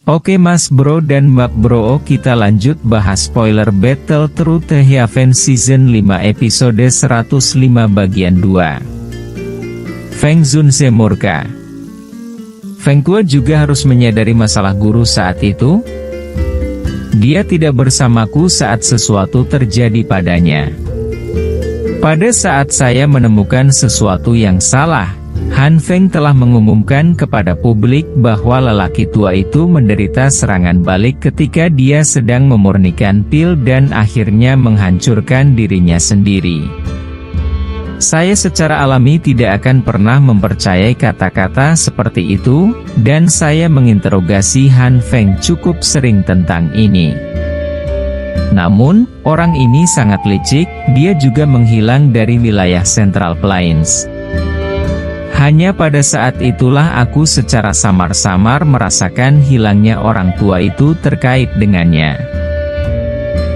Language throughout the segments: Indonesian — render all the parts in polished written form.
Oke Mas Bro dan Mbak Bro, kita lanjut bahas spoiler Battle Through the Heaven Season 5 episode 105 bagian 2. Feng Zunze murka. Feng Kuo juga harus menyadari masalah guru saat itu. Dia tidak bersamaku saat sesuatu terjadi padanya. Pada saat saya menemukan sesuatu yang salah, Han Feng telah mengumumkan kepada publik bahwa lelaki tua itu menderita serangan balik ketika dia sedang memurnikan pil dan akhirnya menghancurkan dirinya sendiri. Saya secara alami tidak akan pernah mempercayai kata-kata seperti itu, dan saya menginterogasi Han Feng cukup sering tentang ini. Namun, orang ini sangat licik, dia juga menghilang dari wilayah Central Plains. Hanya pada saat itulah aku secara samar-samar merasakan hilangnya orang tua itu terkait dengannya.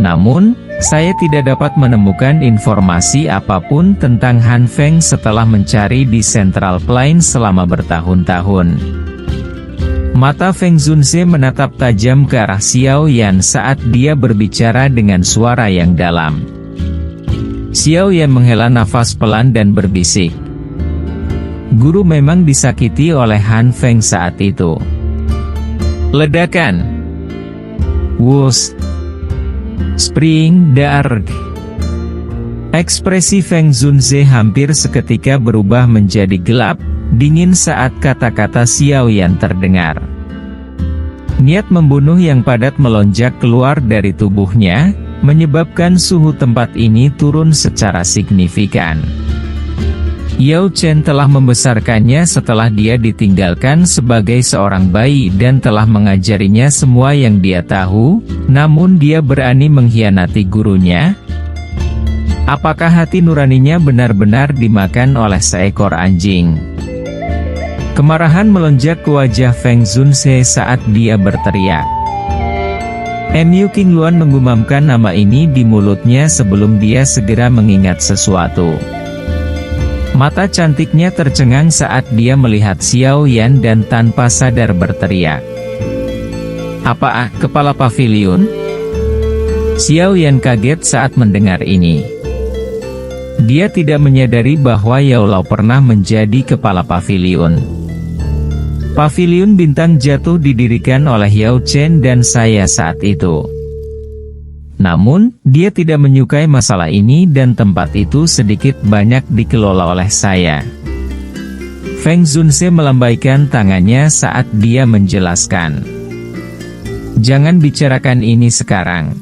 Namun, saya tidak dapat menemukan informasi apapun tentang Han Feng setelah mencari di Central Plains selama bertahun-tahun. Mata Feng Zunze menatap tajam ke arah Xiao Yan saat dia berbicara dengan suara yang dalam. Xiao Yan menghela nafas pelan dan berbisik. Guru memang disakiti oleh Han Feng saat itu. Ledakan. Wush. Spring Dark. Ekspresi Feng Zunze hampir seketika berubah menjadi gelap, dingin saat kata-kata Xiao Yan terdengar. Niat membunuh yang padat melonjak keluar dari tubuhnya, menyebabkan suhu tempat ini turun secara signifikan. Yao Chen telah membesarkannya setelah dia ditinggalkan sebagai seorang bayi dan telah mengajarinya semua yang dia tahu, namun dia berani mengkhianati gurunya. Apakah hati nuraninya benar-benar dimakan oleh seekor anjing? Kemarahan melonjak ke wajah Feng Zunze saat dia berteriak. Mu Qingluan menggumamkan nama ini di mulutnya sebelum dia segera mengingat sesuatu. Mata cantiknya tercengang saat dia melihat Xiao Yan dan tanpa sadar berteriak. Apa kepala pavilion? Xiao Yan kaget saat mendengar ini. Dia tidak menyadari bahwa Yao Lao pernah menjadi kepala pavilion. Pavilion bintang jatuh didirikan oleh Yao Chen dan saya saat itu. Namun, dia tidak menyukai masalah ini dan tempat itu sedikit banyak dikelola oleh saya. Feng Zunze melambaikan tangannya saat dia menjelaskan. Jangan bicarakan ini sekarang.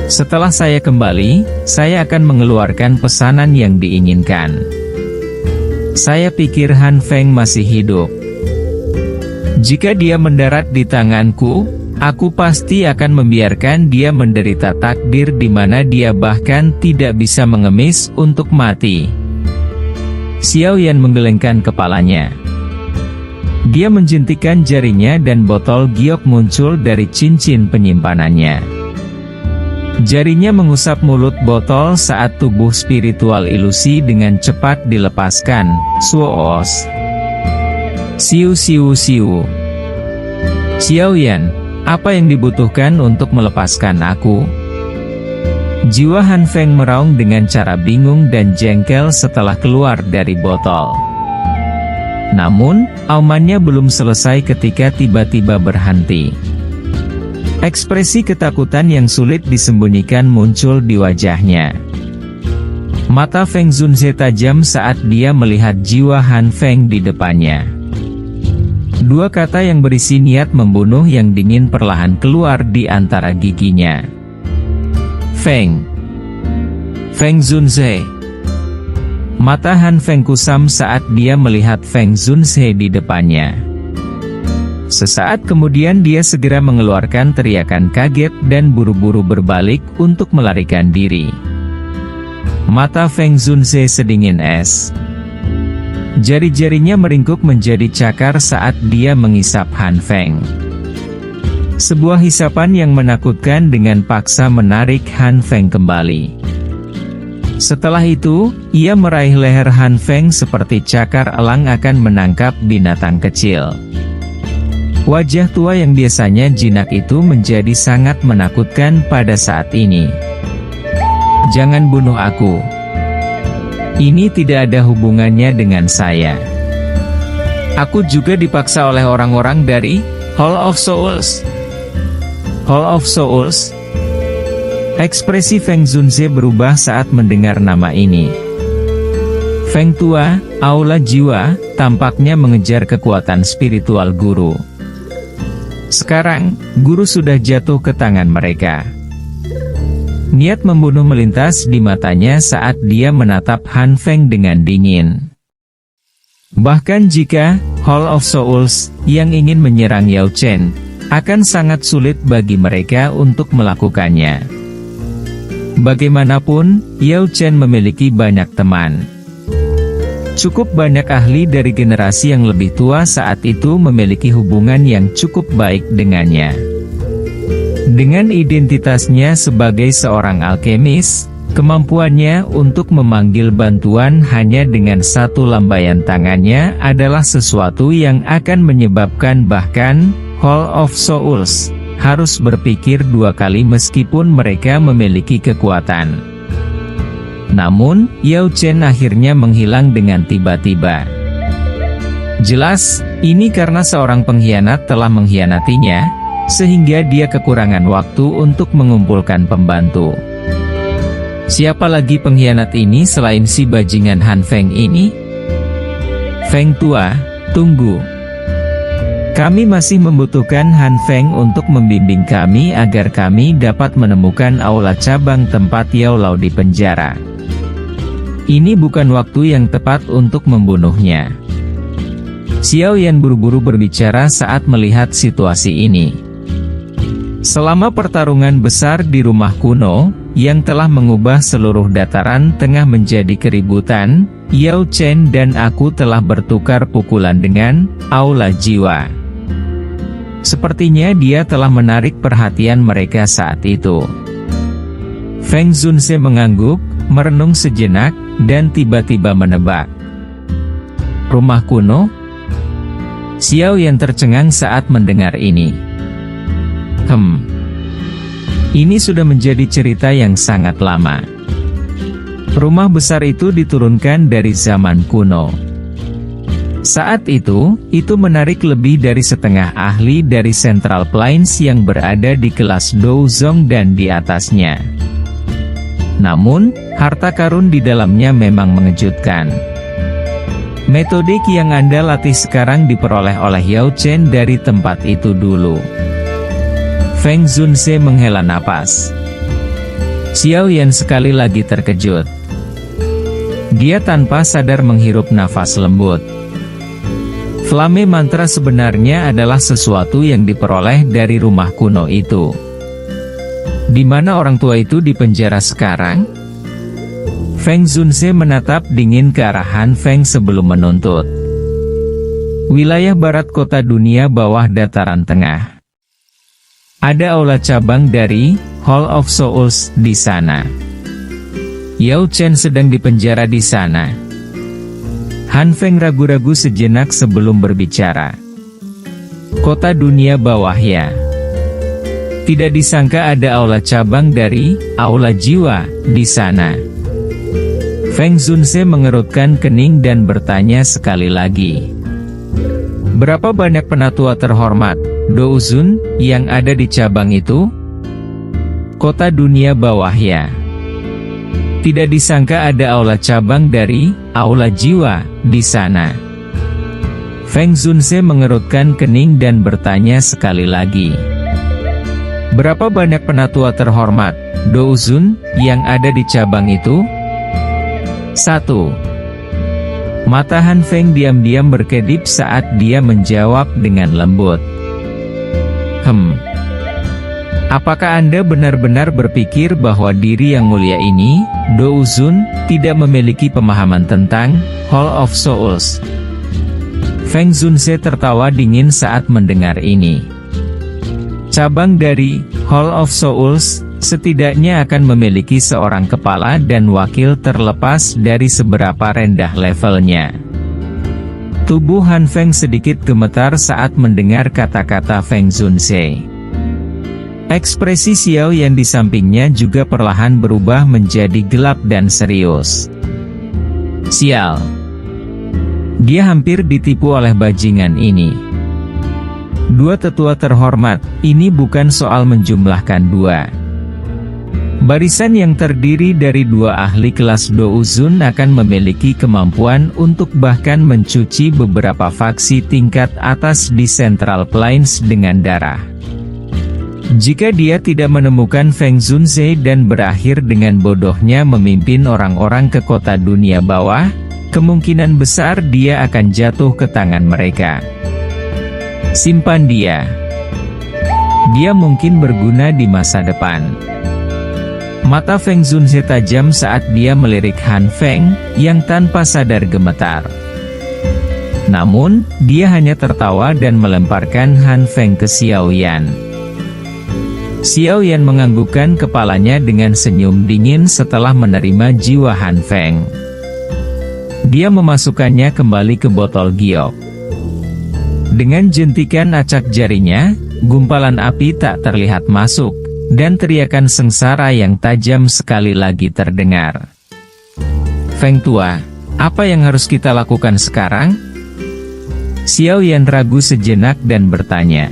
Setelah saya kembali, saya akan mengeluarkan pesanan yang diinginkan. Saya pikir Han Feng masih hidup. Jika dia mendarat di tanganku, aku pasti akan membiarkan dia menderita takdir di mana dia bahkan tidak bisa mengemis untuk mati. Xiao Yan menggelengkan kepalanya. Dia menjentikan jarinya dan botol giok muncul dari cincin penyimpanannya. Jarinya mengusap mulut botol saat tubuh spiritual ilusi dengan cepat dilepaskan. Suoos. Siu siu siu. Xiao Yan, apa yang dibutuhkan untuk melepaskan aku? Jiwa Han Feng meraung dengan cara bingung dan jengkel setelah keluar dari botol. Namun, aumannya belum selesai ketika tiba-tiba berhenti. Ekspresi ketakutan yang sulit disembunyikan muncul di wajahnya. Mata Feng Zunze tajam saat dia melihat jiwa Han Feng di depannya. Dua kata yang berisi niat membunuh yang dingin perlahan keluar di antara giginya. Feng. Feng Zunze. Mata Han Feng kusam saat dia melihat Feng Zunze di depannya. Sesaat kemudian dia segera mengeluarkan teriakan kaget dan buru-buru berbalik untuk melarikan diri. Mata Feng Zunze sedingin es. Jari-jarinya meringkuk menjadi cakar saat dia mengisap Han Feng. Sebuah hisapan yang menakutkan dengan paksa menarik Han Feng kembali. Setelah itu, ia meraih leher Han Feng seperti cakar elang akan menangkap binatang kecil. Wajah tua yang biasanya jinak itu menjadi sangat menakutkan pada saat ini. "Jangan bunuh aku. Ini tidak ada hubungannya dengan saya. Aku juga dipaksa oleh orang-orang dari Hall of Souls." Hall of Souls? Ekspresi Feng Zunze berubah saat mendengar nama ini. Feng Tua, aula jiwa, tampaknya mengejar kekuatan spiritual guru. Sekarang, guru sudah jatuh ke tangan mereka. Niat membunuh melintas di matanya saat dia menatap Han Feng dengan dingin. Bahkan jika Hall of Souls yang ingin menyerang Yao Chen, akan sangat sulit bagi mereka untuk melakukannya. Bagaimanapun, Yao Chen memiliki banyak teman. Cukup banyak ahli dari generasi yang lebih tua saat itu memiliki hubungan yang cukup baik dengannya. Dengan identitasnya sebagai seorang alkemis, kemampuannya untuk memanggil bantuan hanya dengan satu lambaian tangannya adalah sesuatu yang akan menyebabkan bahkan Hall of Souls harus berpikir dua kali meskipun mereka memiliki kekuatan. Namun, Yao Chen akhirnya menghilang dengan tiba-tiba. Jelas, ini karena seorang pengkhianat telah mengkhianatinya, sehingga dia kekurangan waktu untuk mengumpulkan pembantu. Siapa lagi pengkhianat ini selain si bajingan Han Feng ini? Feng Tua, tunggu. Kami masih membutuhkan Han Feng untuk membimbing kami agar kami dapat menemukan aula cabang tempat Yao Lao di penjara. Ini bukan waktu yang tepat untuk membunuhnya. Xiao Yan buru-buru berbicara saat melihat situasi ini. Selama pertarungan besar di rumah kuno, yang telah mengubah seluruh dataran tengah menjadi keributan, Yao Chen dan aku telah bertukar pukulan dengan aula jiwa. Sepertinya dia telah menarik perhatian mereka saat itu. Feng Zunze mengangguk, merenung sejenak, dan tiba-tiba menebak. Rumah kuno? Xiao Yan tercengang saat mendengar ini. Ini sudah menjadi cerita yang sangat lama. Rumah besar itu diturunkan dari zaman kuno. Saat itu menarik lebih dari setengah ahli dari Central Plains yang berada di kelas Douzong dan di atasnya. Namun, harta karun di dalamnya memang mengejutkan. Metodik yang Anda latih sekarang diperoleh oleh Yao Chen dari tempat itu dulu. Feng Zunze menghela napas. Xiao Yan sekali lagi terkejut. Dia tanpa sadar menghirup nafas lembut. Flame mantra sebenarnya adalah sesuatu yang diperoleh dari rumah kuno itu. Di mana orang tua itu dipenjara sekarang? Feng Zunze menatap dingin ke arah Han Feng sebelum menuntut. Wilayah barat kota dunia bawah dataran tengah. Ada aula cabang dari Hall of Souls di sana. Yao Chen sedang dipenjara di sana. Han Feng ragu-ragu sejenak sebelum berbicara. Kota dunia bawah ya. Tidak disangka ada aula cabang dari aula jiwa di sana. Feng Zunze mengerutkan kening dan bertanya sekali lagi. Berapa banyak penatua terhormat, Douzun, yang ada di cabang itu? Kota dunia bawah ya. Tidak disangka ada aula cabang dari aula jiwa di sana. Feng Zunze mengerutkan kening dan bertanya sekali lagi. Berapa banyak penatua terhormat, Douzun, yang ada di cabang itu? 1. Mata Han Feng diam-diam berkedip saat dia menjawab dengan lembut. Apakah Anda benar-benar berpikir bahwa diri yang mulia ini, Douzun, tidak memiliki pemahaman tentang Hall of Souls? Feng Zunze tertawa dingin saat mendengar ini. Cabang dari Hall of Souls setidaknya akan memiliki seorang kepala dan wakil terlepas dari seberapa rendah levelnya. Tubuh Han Feng sedikit gemetar saat mendengar kata-kata Feng Zunze. Ekspresi Xiao Yan di sampingnya juga perlahan berubah menjadi gelap dan serius. Sial. Dia hampir ditipu oleh bajingan ini. Dua tetua terhormat, ini bukan soal menjumlahkan dua. Barisan yang terdiri dari dua ahli kelas Douzun akan memiliki kemampuan untuk bahkan mencuci beberapa faksi tingkat atas di Central Plains dengan darah. Jika dia tidak menemukan Feng Zunze dan berakhir dengan bodohnya memimpin orang-orang ke kota dunia bawah, kemungkinan besar dia akan jatuh ke tangan mereka. Simpan dia. Dia mungkin berguna di masa depan. Mata Feng Zunze tajam saat dia melirik Han Feng, yang tanpa sadar gemetar. Namun, dia hanya tertawa dan melemparkan Han Feng ke Xiao Yan. Xiao Yan menganggukkan kepalanya dengan senyum dingin setelah menerima jiwa Han Feng. Dia memasukkannya kembali ke botol giok. Dengan jentikan acak jarinya, gumpalan api tak terlihat masuk, dan teriakan sengsara yang tajam sekali lagi terdengar. Feng Tua, apa yang harus kita lakukan sekarang? Xiao Yan ragu sejenak dan bertanya.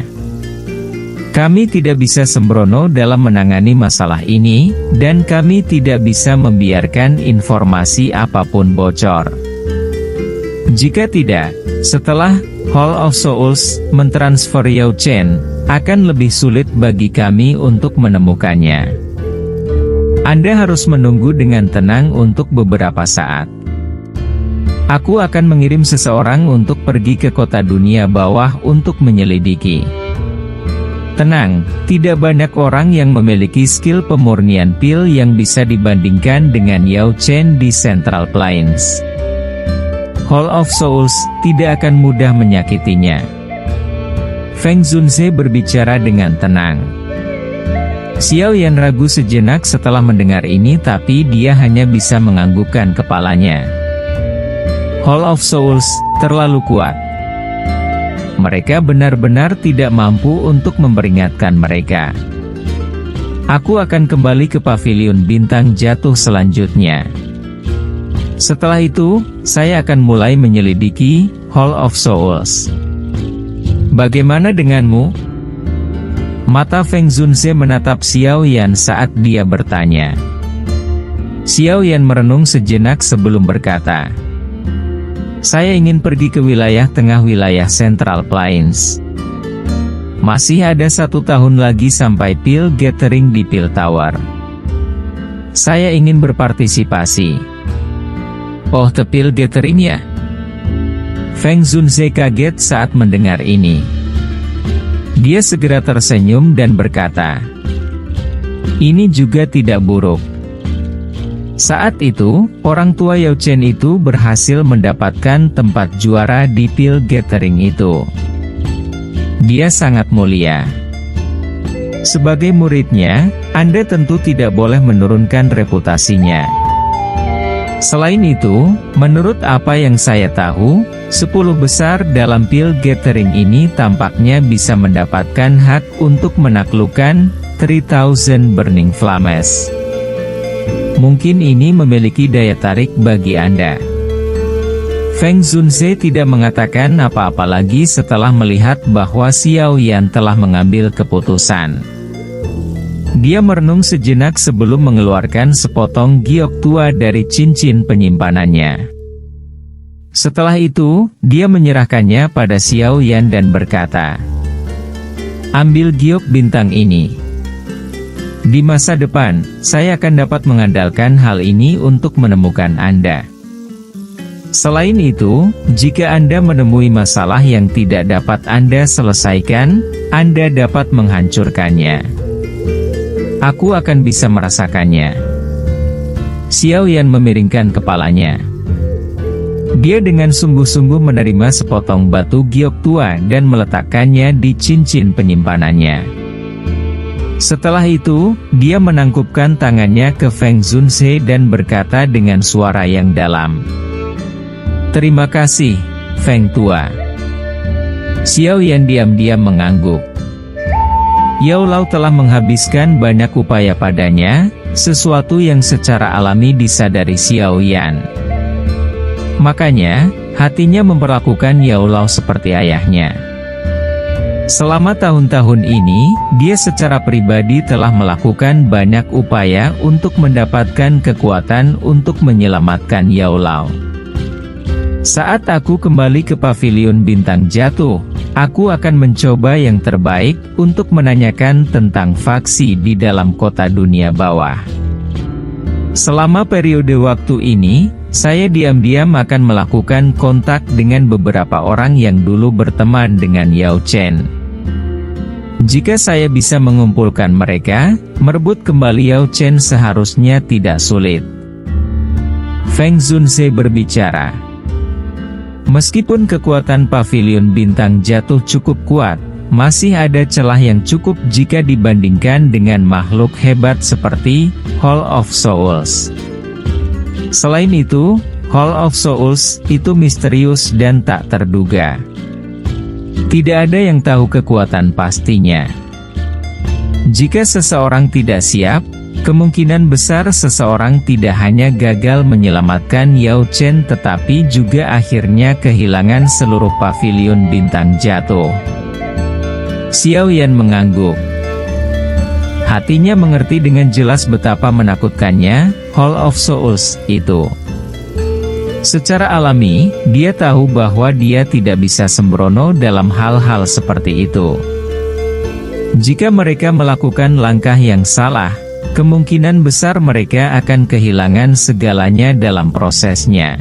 Kami tidak bisa sembrono dalam menangani masalah ini, dan kami tidak bisa membiarkan informasi apapun bocor. Jika tidak, setelah Hall of Souls mentransfer Yao Chen, akan lebih sulit bagi kami untuk menemukannya. Anda harus menunggu dengan tenang untuk beberapa saat. Aku akan mengirim seseorang untuk pergi ke kota dunia bawah untuk menyelidiki. Tenang, tidak banyak orang yang memiliki skill pemurnian pil yang bisa dibandingkan dengan Yao Chen di Central Plains. Hall of Souls tidak akan mudah menyakitinya. Feng Zunze berbicara dengan tenang. Xiao Yan ragu sejenak setelah mendengar ini, tapi dia hanya bisa menganggukkan kepalanya. Hall of Souls terlalu kuat. Mereka benar-benar tidak mampu untuk memperingatkan mereka. Aku akan kembali ke pavilion bintang jatuh selanjutnya. Setelah itu, saya akan mulai menyelidiki Hall of Souls. Bagaimana denganmu? Mata Feng Zunze menatap Xiao Yan saat dia bertanya. Xiao Yan merenung sejenak sebelum berkata, saya ingin pergi ke wilayah tengah wilayah Central Plains. Masih ada 1 tahun lagi sampai Pil Gathering di Pil Tower. Saya ingin berpartisipasi. Oh, the Pil Gathering ya? Feng Zunze kaget saat mendengar ini. Dia segera tersenyum dan berkata, ini juga tidak buruk. Saat itu, orang tua Yao Chen itu berhasil mendapatkan tempat juara di Pil Gathering itu. Dia sangat mulia. Sebagai muridnya, Anda tentu tidak boleh menurunkan reputasinya. Selain itu, menurut apa yang saya tahu, 10 besar dalam Pil Gathering ini tampaknya bisa mendapatkan hak untuk menaklukkan 3000 Burning Flames. Mungkin ini memiliki daya tarik bagi Anda. Feng Zunze tidak mengatakan apa-apa lagi setelah melihat bahwa Xiao Yan telah mengambil keputusan. Dia merenung sejenak sebelum mengeluarkan sepotong giok tua dari cincin penyimpanannya. Setelah itu, dia menyerahkannya pada Xiao Yan dan berkata, ambil giok bintang ini. Di masa depan, saya akan dapat mengandalkan hal ini untuk menemukan Anda. Selain itu, jika Anda menemui masalah yang tidak dapat Anda selesaikan, Anda dapat menghancurkannya. Aku akan bisa merasakannya. Xiao Yan memiringkan kepalanya. Dia dengan sungguh-sungguh menerima sepotong batu giok tua dan meletakkannya di cincin penyimpanannya. Setelah itu, dia menangkupkan tangannya ke Feng Zunze dan berkata dengan suara yang dalam, terima kasih, Feng tua. Xiao Yan diam-diam mengangguk. Yao Lao telah menghabiskan banyak upaya padanya, sesuatu yang secara alami disadari Xiao Yan. Makanya, hatinya memperlakukan Yao Lao seperti ayahnya. Selama tahun-tahun ini, dia secara pribadi telah melakukan banyak upaya untuk mendapatkan kekuatan untuk menyelamatkan Yao Lao. Saat aku kembali ke pavilion bintang jatuh, aku akan mencoba yang terbaik untuk menanyakan tentang faksi di dalam kota dunia bawah. Selama periode waktu ini, saya diam-diam akan melakukan kontak dengan beberapa orang yang dulu berteman dengan Yao Chen. Jika saya bisa mengumpulkan mereka, merebut kembali Yao Chen seharusnya tidak sulit. Feng Zunze berbicara. Meskipun kekuatan pavilion bintang jatuh cukup kuat, masih ada celah yang cukup jika dibandingkan dengan makhluk hebat seperti Hall of Souls. Selain itu, Hall of Souls itu misterius dan tak terduga. Tidak ada yang tahu kekuatan pastinya. Jika seseorang tidak siap, kemungkinan besar seseorang tidak hanya gagal menyelamatkan Yao Chen tetapi juga akhirnya kehilangan seluruh pavilion bintang jatuh. Xiao Yan mengangguk. Hatinya mengerti dengan jelas betapa menakutkannya Hall of Souls itu. Secara alami, dia tahu bahwa dia tidak bisa sembrono dalam hal-hal seperti itu. Jika mereka melakukan langkah yang salah, kemungkinan besar mereka akan kehilangan segalanya dalam prosesnya.